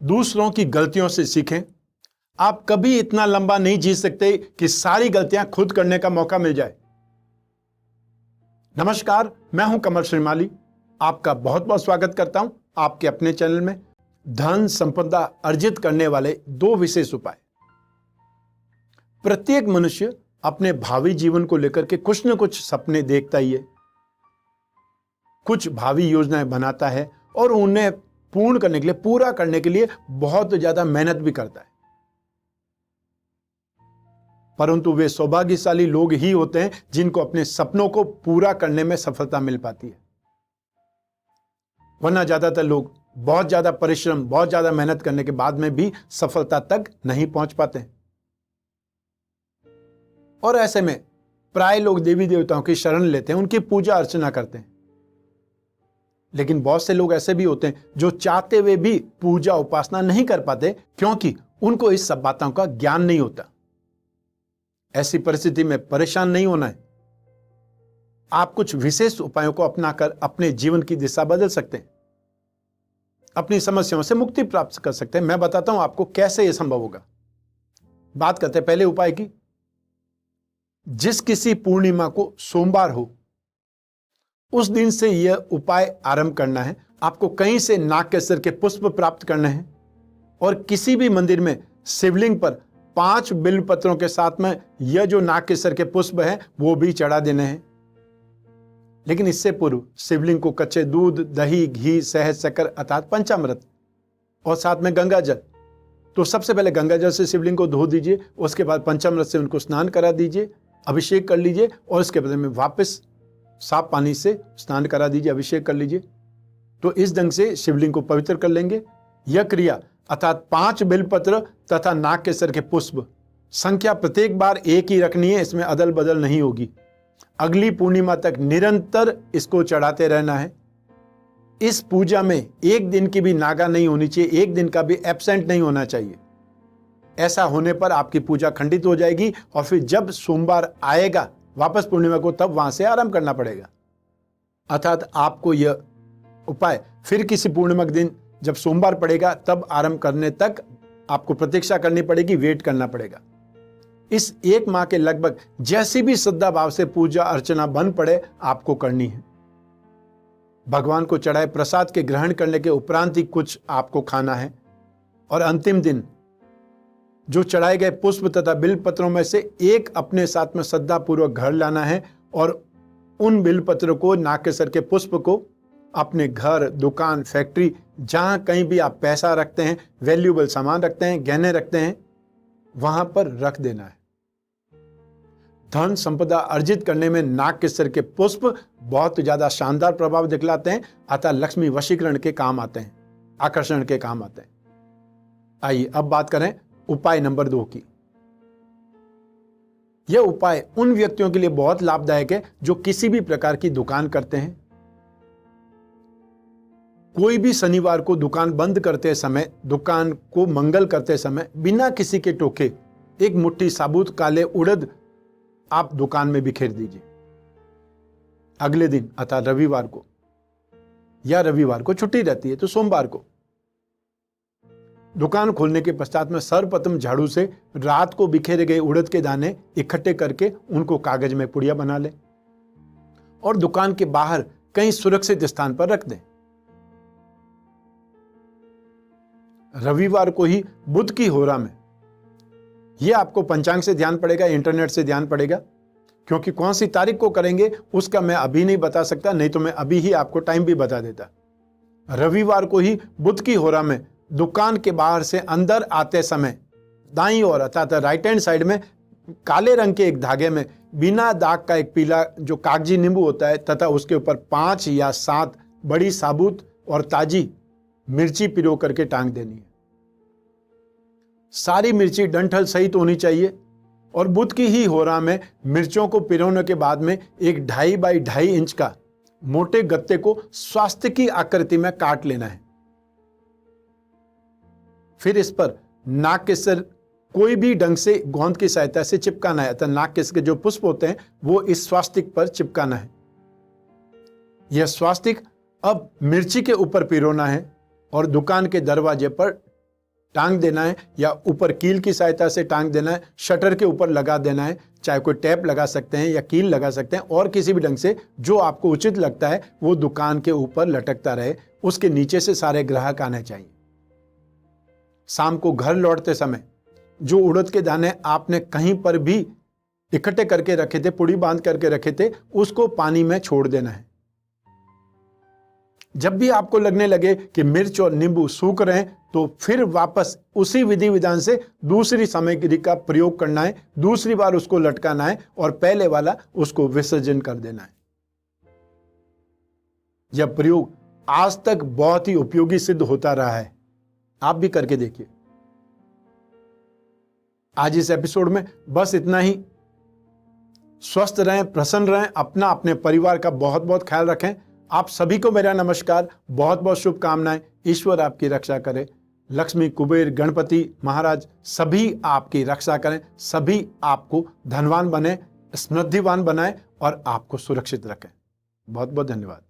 दूसरों की गलतियों से सीखें। आप कभी इतना लंबा नहीं जी सकते कि सारी गलतियां खुद करने का मौका मिल जाए। नमस्कार, मैं हूं कमल श्रीमाली। आपका बहुत बहुत स्वागत करता हूं आपके अपने चैनल में। धन संपदा अर्जित करने वाले 2 विशेष उपाय। प्रत्येक मनुष्य अपने भावी जीवन को लेकर के कुछ न कुछ सपने देखता ही है, कुछ भावी योजनाएं बनाता है और उन्हें पूर्ण करने के लिए, पूरा करने के लिए बहुत ज्यादा मेहनत भी करता है। परंतु वे सौभाग्यशाली लोग ही होते हैं जिनको अपने सपनों को पूरा करने में सफलता मिल पाती है। वरना ज्यादातर लोग बहुत ज्यादा परिश्रम, बहुत ज्यादा मेहनत करने के बाद में भी सफलता तक नहीं पहुंच पाते हैं। और ऐसे में प्राय लोग देवी देवताओं की शरण लेते हैं, उनकी पूजा अर्चना करते हैं। लेकिन बहुत से लोग ऐसे भी होते हैं जो चाहते हुए भी पूजा उपासना नहीं कर पाते, क्योंकि उनको इस सब बातों का ज्ञान नहीं होता। ऐसी परिस्थिति में परेशान नहीं होना है। आप कुछ विशेष उपायों को अपनाकर अपने जीवन की दिशा बदल सकते हैं, अपनी समस्याओं से मुक्ति प्राप्त कर सकते हैं। मैं बताता हूं आपको कैसे यह संभव होगा। बात करते हैं पहले उपाय की। जिस किसी पूर्णिमा को सोमवार हो, उस दिन से यह उपाय आरंभ करना है। आपको कहीं से नागकेसर के पुष्प प्राप्त करने हैं और किसी भी मंदिर में शिवलिंग पर 5 बिल्व पत्रों के साथ में यह जो नागकेसर के पुष्प है वो भी चढ़ा देने हैं। लेकिन इससे पूर्व शिवलिंग को कच्चे दूध, दही, घी, शहद, शक्कर अर्थात पंचामृत और साथ में गंगा जल। तो सबसे पहले गंगा जल से शिवलिंग को धो दीजिए, उसके बाद पंचामृत से उनको स्नान करा दीजिए, अभिषेक कर लीजिए और इसके बदले में वापस साफ पानी से स्नान करा दीजिए, अभिषेक कर लीजिए। तो इस ढंग से शिवलिंग को पवित्र कर लेंगे। यह क्रिया अर्थात 5 बिल्वपत्र तथा नागकेसर के पुष्प, संख्या प्रत्येक बार एक ही रखनी है, इसमें अदल बदल नहीं होगी। अगली पूर्णिमा तक निरंतर इसको चढ़ाते रहना है। इस पूजा में एक दिन की भी नागा नहीं होनी चाहिए, एक दिन का भी एब्सेंट नहीं होना चाहिए। ऐसा होने पर आपकी पूजा खंडित हो जाएगी और फिर जब सोमवार आएगा वापस पूर्णिमा को, तब वहां से आरंभ करना पड़ेगा। अर्थात आपको यह उपाय फिर किसी पूर्णिमा के दिन जब सोमवार पड़ेगा तब आरंभ करने तक आपको प्रतीक्षा करनी पड़ेगी, वेट करना पड़ेगा। इस 1 माह के लगभग जैसी भी श्रद्धा भाव से पूजा अर्चना बन पड़े आपको करनी है। भगवान को चढ़ाए प्रसाद के ग्रहण करने के उपरांत ही कुछ आपको खाना है और अंतिम दिन जो चढ़ाए गए पुष्प तथा बिल्व पत्रों में से एक अपने साथ में श्रद्धा पूर्वक घर लाना है और उन बिल्व पत्रों को, नागकेसर के पुष्प को अपने घर, दुकान, फैक्ट्री, जहां कहीं भी आप पैसा रखते हैं, वैल्यूएबल सामान रखते हैं, गहने रखते हैं, वहां पर रख देना है। धन संपदा अर्जित करने में नागकेसर के पुष्प बहुत ज्यादा शानदार प्रभाव दिखलाते हैं, अतः लक्ष्मी वशीकरण के काम आते हैं, आकर्षण के काम आते हैं। आइए अब बात करें उपाय नंबर 2 की। यह उपाय उन व्यक्तियों के लिए बहुत लाभदायक है जो किसी भी प्रकार की दुकान करते हैं। कोई भी शनिवार को दुकान बंद करते समय, दुकान को मंगल करते समय बिना किसी के टोके 1 मुट्ठी साबुत काले उड़द आप दुकान में बिखेर दीजिए। अगले दिन अर्थात रविवार को, या रविवार को छुट्टी रहती है तो सोमवार को, दुकान खोलने के पश्चात में सर्वप्रथम झाड़ू से रात को बिखेरे गए उड़द के दाने इकट्ठे करके उनको कागज में पुड़िया बना लें और दुकान के बाहर कहीं सुरक्षित स्थान पर रख दें। रविवार को ही बुध की होरा में, यह आपको पंचांग से ध्यान पड़ेगा, इंटरनेट से ध्यान पड़ेगा, क्योंकि कौन सी तारीख को करेंगे उसका मैं अभी नहीं बता सकता, नहीं तो मैं अभी ही आपको टाइम भी बता देता। रविवार को ही बुध की होरा में दुकान के बाहर से अंदर आते समय दाईं ओर अर्थात राइट हैंड साइड में काले रंग के एक धागे में बिना दाग का एक पीला जो कागजी नींबू होता है तथा उसके ऊपर 5 या 7 बड़ी साबुत और ताजी मिर्ची पिरो करके टांग देनी है। सारी मिर्ची डंठल सहित होनी चाहिए और बुध की ही होरा में मिर्चों को पिरोने के बाद में एक 2.5 बाई 2.5 इंच का मोटे गत्ते को स्वास्तिक की आकृति में काट लेना है। फिर इस पर नागकेसर कोई भी ढंग से गोंद की सहायता से चिपकाना है, अतः नागकेसर के जो पुष्प होते हैं वो इस स्वास्तिक पर चिपकाना है। यह स्वास्तिक अब मिर्ची के ऊपर पिरोना है और दुकान के दरवाजे पर टांग देना है या ऊपर कील की सहायता से टांग देना है, शटर के ऊपर लगा देना है, चाहे कोई टैप लगा सकते हैं या कील लगा सकते हैं, और किसी भी ढंग से जो आपको उचित लगता है वो दुकान के ऊपर लटकता रहे, उसके नीचे से सारे ग्राहक आने चाहिए। शाम को घर लौटते समय जो उड़द के दाने आपने कहीं पर भी इकट्ठे करके रखे थे, पुड़ी बांध करके रखे थे, उसको पानी में छोड़ देना है। जब भी आपको लगने लगे कि मिर्च और नींबू सूख रहे हैं, तो फिर वापस उसी विधि विधान से दूसरी सामग्री का प्रयोग करना है, दूसरी बार उसको लटकाना है और पहले वाला उसको विसर्जन कर देना है। यह प्रयोग आज तक बहुत ही उपयोगी सिद्ध होता रहा है, आप भी करके देखिए। आज इस एपिसोड में बस इतना ही। स्वस्थ रहें, प्रसन्न रहें, अपना अपने परिवार का बहुत बहुत ख्याल रखें। आप सभी को मेरा नमस्कार, बहुत बहुत शुभकामनाएं। ईश्वर आपकी रक्षा करे। लक्ष्मी, कुबेर, गणपति महाराज सभी आपकी रक्षा करें, सभी आपको धनवान बने, समृद्धिवान बनाए और आपको सुरक्षित रखें। बहुत बहुत धन्यवाद।